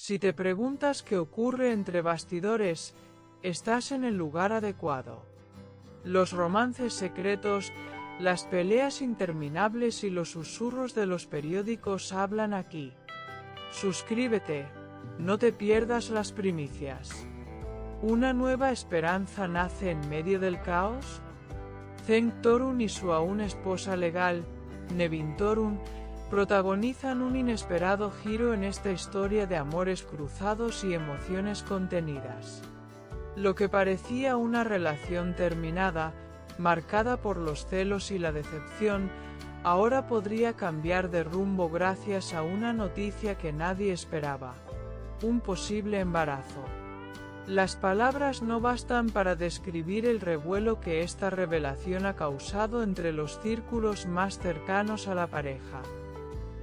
Si te preguntas qué ocurre entre bastidores, estás en el lugar adecuado. Los romances secretos, las peleas interminables y los susurros de los periódicos hablan aquí. Suscríbete, no te pierdas las primicias. ¿Una nueva esperanza nace en medio del caos? Cenk Torun y su aún esposa legal, Nevin Torun, protagonizan un inesperado giro en esta historia de amores cruzados y emociones contenidas. Lo que parecía una relación terminada, marcada por los celos y la decepción, ahora podría cambiar de rumbo gracias a una noticia que nadie esperaba: un posible embarazo. Las palabras no bastan para describir el revuelo que esta revelación ha causado entre los círculos más cercanos a la pareja.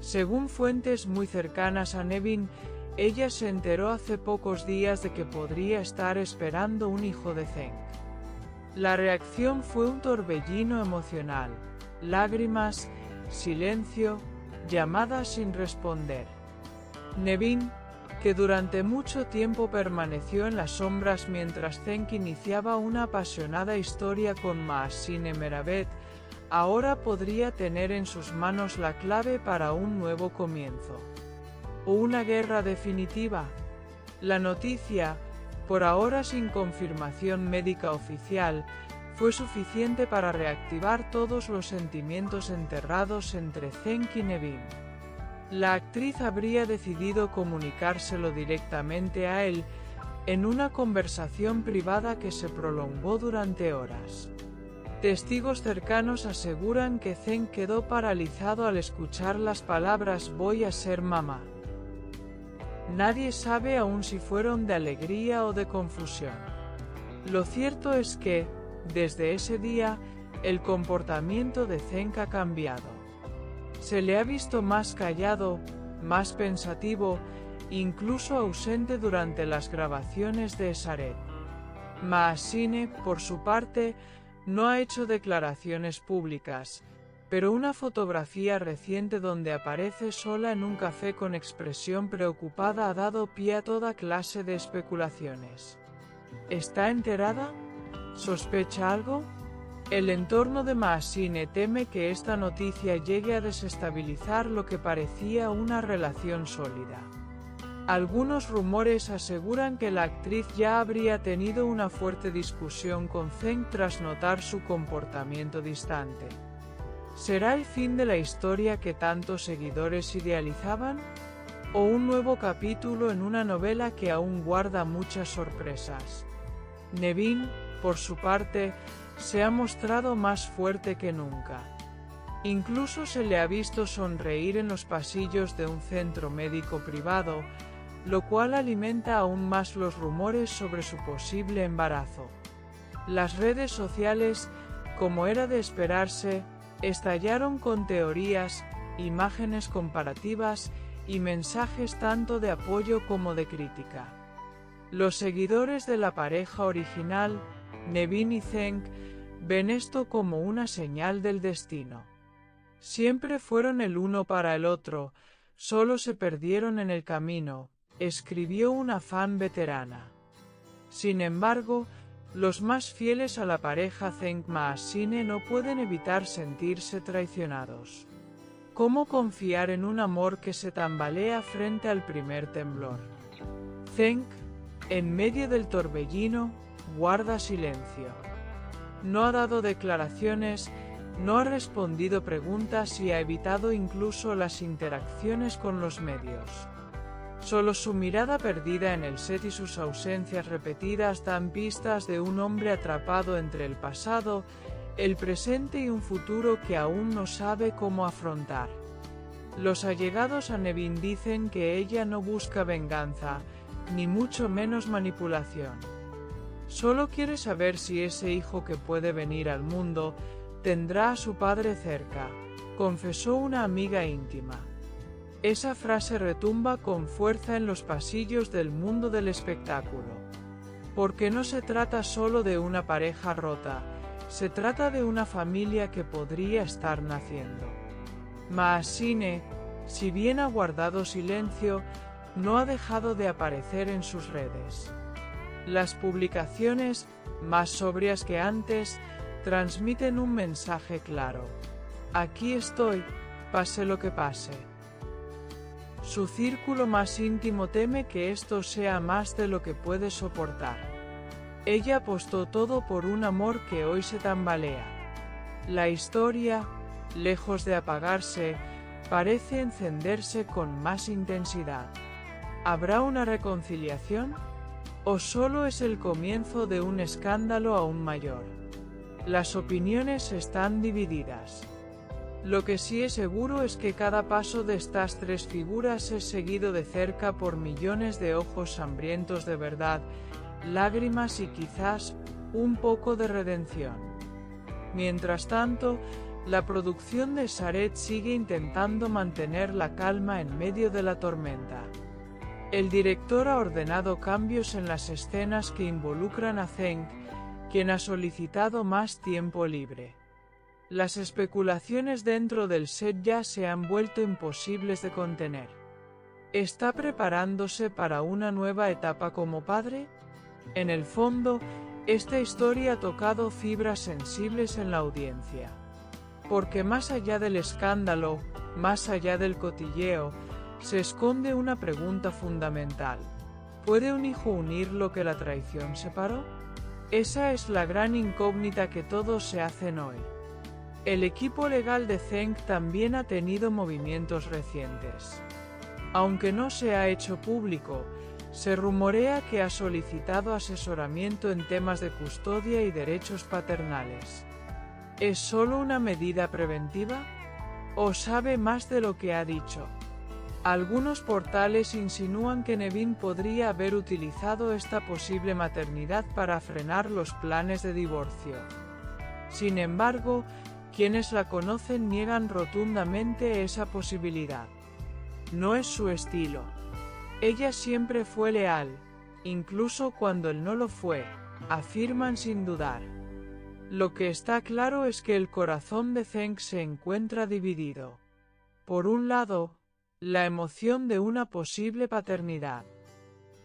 Según fuentes muy cercanas a Nevin, ella se enteró hace pocos días de que podría estar esperando un hijo de Cenk. La reacción fue un torbellino emocional: lágrimas, silencio, llamadas sin responder. Nevin, que durante mucho tiempo permaneció en las sombras mientras Cenk iniciaba una apasionada historia con Mahsine Meravet, ahora podría tener en sus manos la clave para un nuevo comienzo. ¿O una guerra definitiva? La noticia, por ahora sin confirmación médica oficial, fue suficiente para reactivar todos los sentimientos enterrados entre Cenk y Nevin. La actriz habría decidido comunicárselo directamente a él, en una conversación privada que se prolongó durante horas. Testigos cercanos aseguran que Cenk quedó paralizado al escuchar las palabras «voy a ser mamá». Nadie sabe aún si fueron de alegría o de confusión. Lo cierto es que, desde ese día, el comportamiento de Cenk ha cambiado. Se le ha visto más callado, más pensativo, incluso ausente durante las grabaciones de Esaret. Mahsine, por su parte, no ha hecho declaraciones públicas, pero una fotografía reciente donde aparece sola en un café con expresión preocupada ha dado pie a toda clase de especulaciones. ¿Está enterada? ¿Sospecha algo? El entorno de Mahsine teme que esta noticia llegue a desestabilizar lo que parecía una relación sólida. Algunos rumores aseguran que la actriz ya habría tenido una fuerte discusión con Cenk tras notar su comportamiento distante. ¿Será el fin de la historia que tantos seguidores idealizaban? ¿O un nuevo capítulo en una novela que aún guarda muchas sorpresas? Nevin, por su parte, se ha mostrado más fuerte que nunca. Incluso se le ha visto sonreír en los pasillos de un centro médico privado, lo cual alimenta aún más los rumores sobre su posible embarazo. Las redes sociales, como era de esperarse, estallaron con teorías, imágenes comparativas y mensajes tanto de apoyo como de crítica. Los seguidores de la pareja original, Nevin y Cenk, ven esto como una señal del destino. Siempre fueron el uno para el otro, solo se perdieron en el camino, escribió una fan veterana. Sin embargo, los más fieles a la pareja Cenk-Mahsine no pueden evitar sentirse traicionados. ¿Cómo confiar en un amor que se tambalea frente al primer temblor? Cenk, en medio del torbellino, guarda silencio. No ha dado declaraciones, no ha respondido preguntas y ha evitado incluso las interacciones con los medios. Solo su mirada perdida en el set y sus ausencias repetidas dan pistas de un hombre atrapado entre el pasado, el presente y un futuro que aún no sabe cómo afrontar. Los allegados a Nevin dicen que ella no busca venganza, ni mucho menos manipulación. Solo quiere saber si ese hijo que puede venir al mundo tendrá a su padre cerca, confesó una amiga íntima. Esa frase retumba con fuerza en los pasillos del mundo del espectáculo. Porque no se trata solo de una pareja rota, se trata de una familia que podría estar naciendo. Mahsine, si bien ha guardado silencio, no ha dejado de aparecer en sus redes. Las publicaciones, más sobrias que antes, transmiten un mensaje claro. Aquí estoy, pase lo que pase. Su círculo más íntimo teme que esto sea más de lo que puede soportar. Ella apostó todo por un amor que hoy se tambalea. La historia, lejos de apagarse, parece encenderse con más intensidad. ¿Habrá una reconciliación? ¿O solo es el comienzo de un escándalo aún mayor? Las opiniones están divididas. Lo que sí es seguro es que cada paso de estas tres figuras es seguido de cerca por millones de ojos hambrientos de verdad, lágrimas y quizás un poco de redención. Mientras tanto, la producción de Sharet sigue intentando mantener la calma en medio de la tormenta. El director ha ordenado cambios en las escenas que involucran a Zeng, quien ha solicitado más tiempo libre. Las especulaciones dentro del set ya se han vuelto imposibles de contener. ¿Está preparándose para una nueva etapa como padre? En el fondo, esta historia ha tocado fibras sensibles en la audiencia. Porque más allá del escándalo, más allá del cotilleo, se esconde una pregunta fundamental. ¿Puede un hijo unir lo que la traición separó? Esa es la gran incógnita que todos se hacen hoy. El equipo legal de Zeng también ha tenido movimientos recientes. Aunque no se ha hecho público, se rumorea que ha solicitado asesoramiento en temas de custodia y derechos paternales. ¿Es solo una medida preventiva? ¿O sabe más de lo que ha dicho? Algunos portales insinúan que Nevin podría haber utilizado esta posible maternidad para frenar los planes de divorcio. Sin embargo, quienes la conocen niegan rotundamente esa posibilidad. No es su estilo. Ella siempre fue leal, incluso cuando él no lo fue, afirman sin dudar. Lo que está claro es que el corazón de Zeng se encuentra dividido. Por un lado, la emoción de una posible paternidad.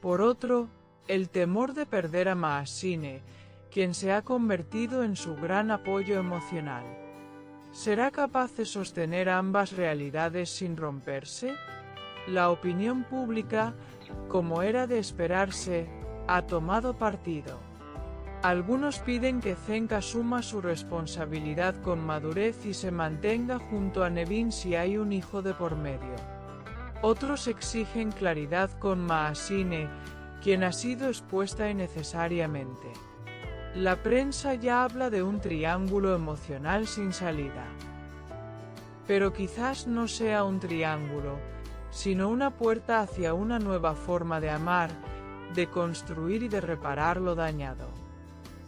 Por otro, el temor de perder a Maasine, quien se ha convertido en su gran apoyo emocional. ¿Será capaz de sostener ambas realidades sin romperse? La opinión pública, como era de esperarse, ha tomado partido. Algunos piden que Zeng asuma su responsabilidad con madurez y se mantenga junto a Nevin si hay un hijo de por medio. Otros exigen claridad con Maasine, quien ha sido expuesta innecesariamente. La prensa ya habla de un triángulo emocional sin salida. Pero quizás no sea un triángulo, sino una puerta hacia una nueva forma de amar, de construir y de reparar lo dañado.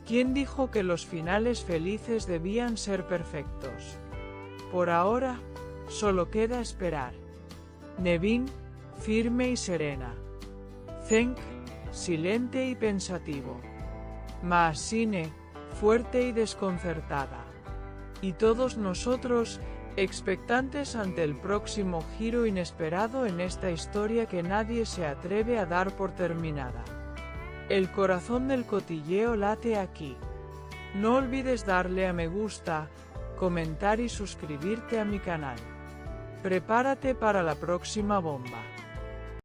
¿Quién dijo que los finales felices debían ser perfectos? Por ahora, solo queda esperar. Nevin, firme y serena. Zeng, silente y pensativo. Maasine, fuerte y desconcertada. Y todos nosotros, expectantes ante el próximo giro inesperado en esta historia que nadie se atreve a dar por terminada. El corazón del cotilleo late aquí. No olvides darle a me gusta, comentar y suscribirte a mi canal. Prepárate para la próxima bomba.